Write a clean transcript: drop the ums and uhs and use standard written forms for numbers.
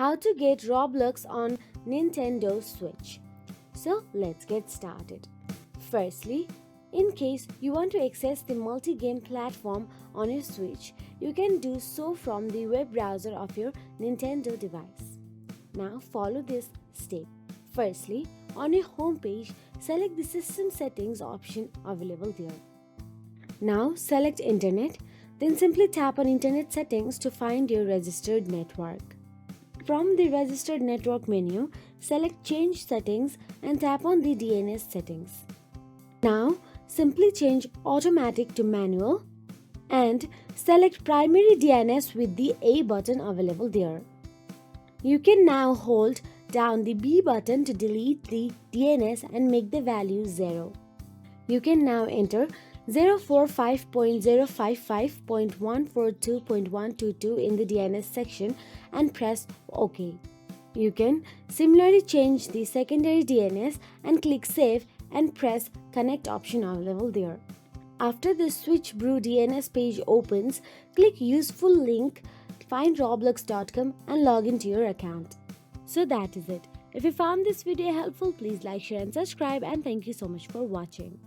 how to get Roblox on Nintendo Switch. So let's get started. Firstly, in case you want to access the multi-game platform on your Switch, you can do so from the web browser of your Nintendo device. Now follow this step. Firstly, on your home page, select the system settings option available there. Now select Internet, then simply tap on Internet settings to find your registered network. From the registered network menu, select Change Settings and tap on the DNS settings. Now simply change Automatic to Manual and select Primary DNS with the A button available there. You can now hold down the B button to delete the DNS and make the value 0. You can now enter 045.055.142.122 in the DNS section and press OK. You can similarly change the secondary DNS and click Save and press Connect option available there. After the Switch Brew DNS page opens, click Useful link, find roblox.com and log into your account. So that is it. If you found this video helpful, please like, share and subscribe, and thank you so much for watching.